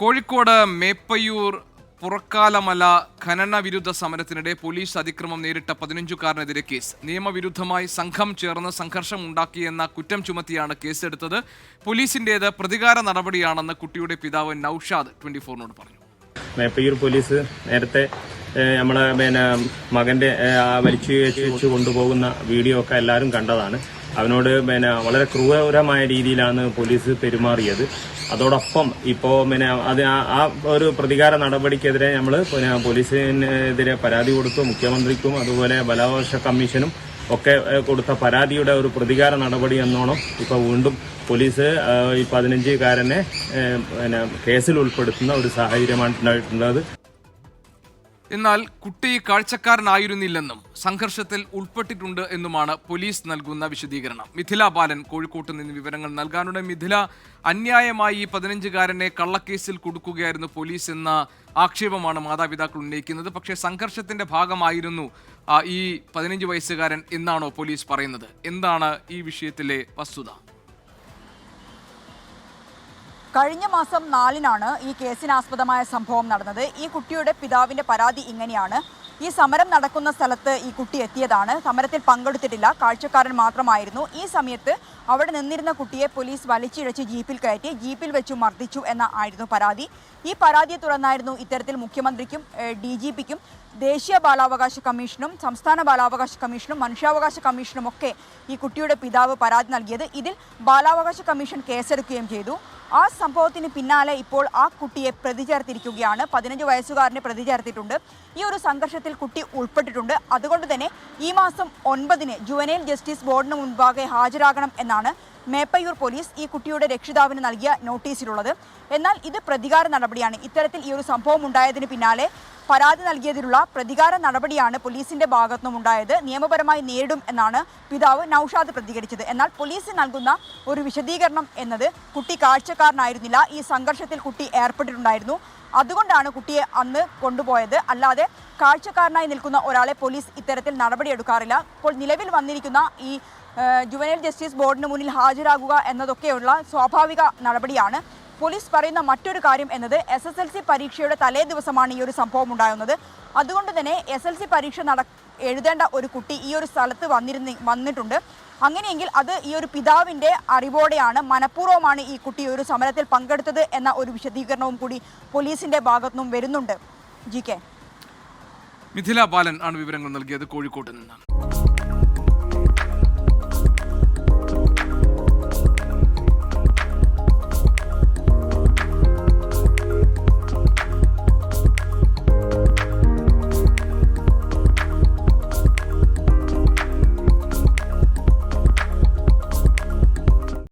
കോഴിക്കോട് മേപ്പയ്യൂർ പുറക്കാലമല ഖനന വിരുദ്ധ സമരത്തിനിടെ പോലീസ് അതിക്രമം നേരിട്ട 15കാരനെതിരെ കേസ്. നിയമവിരുദ്ധമായി സംഘം ചേർന്ന് സംഘർഷം ഉണ്ടാക്കിയെന്ന കുറ്റം ചുമത്തിയാണ് കേസെടുത്തത്. പോലീസിന്റേത് പ്രതികാര നടപടിയാണെന്ന് കുട്ടിയുടെ പിതാവ് നൌഷാദ് 24നോട് പറഞ്ഞു. മേപ്പയ്യൂർ പോലീസ് നേരത്തെ നമ്മളെ മകന്റെ വലിച്ചു കൊണ്ടുപോകുന്ന വീഡിയോ ഒക്കെ എല്ലാവരും കണ്ടതാണ്. അവനോട് വളരെ ക്രൂരമായ രീതിയിലാണ് പോലീസ് പെരുമാറിയത്. അതോടൊപ്പം ഇപ്പോൾ അത് ആ ഒരു പ്രതികാര നടപടിക്കെതിരെ നമ്മൾ പോലീസിനെതിരെ പരാതി കൊടുത്തു. മുഖ്യമന്ത്രിക്കും അതുപോലെ ബലാവകാശ കമ്മീഷനും ഒക്കെ കൊടുത്ത പരാതിയുടെ ഒരു പ്രതികാര നടപടി എന്നോണം ഇപ്പോൾ വീണ്ടും പോലീസ് ഈ 15കാരനെ കേസിൽ ഉൾപ്പെടുത്തുന്ന ഒരു സാഹചര്യമാണ് ഉണ്ടായിട്ടുള്ളത്. എന്നാൽ കുട്ടി കാഴ്ചക്കാരനായിരുന്നില്ലെന്നും സംഘർഷത്തിൽ ഉൾപ്പെട്ടിട്ടുണ്ട് എന്നുമാണ് പോലീസ് നൽകുന്ന വിശദീകരണം. മിഥില ബാലൻ കോഴിക്കോട്ട് നിന്ന് വിവരങ്ങൾ നൽകാനുണ്ട്. മിഥില, അന്യായമായി ഈ 15കാരനെ കള്ളക്കേസിൽ കുടുക്കുകയായിരുന്നു പോലീസ് എന്ന ആക്ഷേപമാണ് മാതാപിതാക്കൾ ഉന്നയിക്കുന്നത്. പക്ഷേ സംഘർഷത്തിന്റെ ഭാഗമായിരുന്നു ഈ 15 വയസ്സുകാരൻ എന്നാണോ പോലീസ് പറയുന്നത്? എന്താണ് ഈ വിഷയത്തിലെ വസ്തുത? കഴിഞ്ഞ മാസം 4-നാണ് ഈ കേസിനാസ്പദമായ സംഭവം നടന്നത്. ഈ കുട്ടിയുടെ പിതാവിന്റെ പരാതി ഇങ്ങനെയാണ്: ഈ സമരം നടക്കുന്ന സ്ഥലത്ത് ഈ കുട്ടി എത്തിയതാണ്, സമരത്തിൽ പങ്കെടുത്തിട്ടില്ല, കാഴ്ചക്കാരൻ മാത്രമായിരുന്നു. ഈ സമയത്ത് അവിടെ നിന്നിരുന്ന കുട്ടിയെ പോലീസ് വലിച്ചിഴച്ച് ജീപ്പിൽ കയറ്റി ജീപ്പിൽ വെച്ച് മർദ്ദിച്ചു ആയിരുന്നു പരാതി. ഈ പരാതിയെ തുടർന്നായിരുന്നു ഇത്തരത്തിൽ മുഖ്യമന്ത്രിക്കും DGPക്കും ദേശീയ ബാലാവകാശ കമ്മീഷനും സംസ്ഥാന ബാലാവകാശ കമ്മീഷനും മനുഷ്യാവകാശ കമ്മീഷനും ഒക്കെ ഈ കുട്ടിയുടെ പിതാവ് പരാതി നൽകിയത്. ഇതിൽ ബാലാവകാശ കമ്മീഷൻ കേസെടുക്കുകയും ചെയ്തു. ആ സംഭവത്തിന് പിന്നാലെ ഇപ്പോൾ ആ കുട്ടിയെ പ്രതി ചേർത്തിരിക്കുകയാണ്. 15 വയസ്സുകാരനെ പ്രതി ചേർത്തിട്ടുണ്ട്. ഈ ഒരു സംഘർഷത്തിൽ കുട്ടി ഉൾപ്പെട്ടിട്ടുണ്ട്. അതുകൊണ്ട് തന്നെ ഈ മാസം 9-ന് ജുവനൈൽ ജസ്റ്റിസ് ബോർഡിന് മുൻപാകെ ഹാജരാകണം എന്നാണ് മേപ്പയ്യൂർ പോലീസ് ഈ കുട്ടിയുടെ രക്ഷിതാവിന് നൽകിയ നോട്ടീസിലുള്ളത്. എന്നാൽ ഇത് പ്രതികാര നടപടിയാണ്. ഇത്തരത്തിൽ ഈ ഒരു സംഭവം ഉണ്ടായതിന് പിന്നാലെ പരാതി നൽകിയതിലുള്ള പ്രതികാര നടപടിയാണ് പോലീസിന്റെ ഭാഗത്തുനിന്നും ഉണ്ടായത്. നിയമപരമായി നേരിടും എന്നാണ് പിതാവ് നൌഷാദ് പ്രതികരിച്ചത്. എന്നാൽ പോലീസ് നൽകുന്ന ഒരു വിശദീകരണം എന്നത് കുട്ടി കാഴ്ചക്കാരനായിരുന്നില്ല, ഈ സംഘർഷത്തിൽ കുട്ടി ഏർപ്പെട്ടിട്ടുണ്ടായിരുന്നു, അതുകൊണ്ടാണ് കുട്ടിയെ അന്ന് കൊണ്ടുപോയത്, അല്ലാതെ കാഴ്ചക്കാരനായി നിൽക്കുന്ന ഒരാളെ പോലീസ് ഇത്തരത്തിൽ നടപടിയെടുക്കാറില്ല. ഇപ്പോൾ നിലവിൽ വന്നിരിക്കുന്ന ഈ ജുവനൈൽ ജസ്റ്റിസ് ബോർഡിന് മുന്നിൽ ഹാജരാകുക എന്നതൊക്കെയുള്ള സ്വാഭാവിക നടപടിയാണ്. പോലീസ് പറയുന്ന മറ്റൊരു കാര്യം എന്നത് SSLC പരീക്ഷയുടെ തലേ ദിവസമാണ് ഈ ഒരു സംഭവം ഉണ്ടാകുന്നത്. അതുകൊണ്ട് തന്നെ SSLC പരീക്ഷ എഴുതേണ്ട ഒരു കുട്ടി ഈ ഒരു സ്ഥലത്ത് വന്നിട്ടുണ്ട്. അങ്ങനെയെങ്കിൽ അത് ഈ ഒരു പിതാവിൻ്റെ അറിവോടെയാണ്, മനഃപൂർവ്വമാണ് ഈ കുട്ടി ഒരു സമരത്തിൽ പങ്കെടുത്തത് എന്ന ഒരു വിശദീകരണവും കൂടി പോലീസിന്റെ ഭാഗത്തുനിന്നും വരുന്നുണ്ട്. GK. മിഥില ബാലൻ ആണ് വിവരങ്ങൾ നൽകിയത് കോഴിക്കോട്ട് നിന്ന്.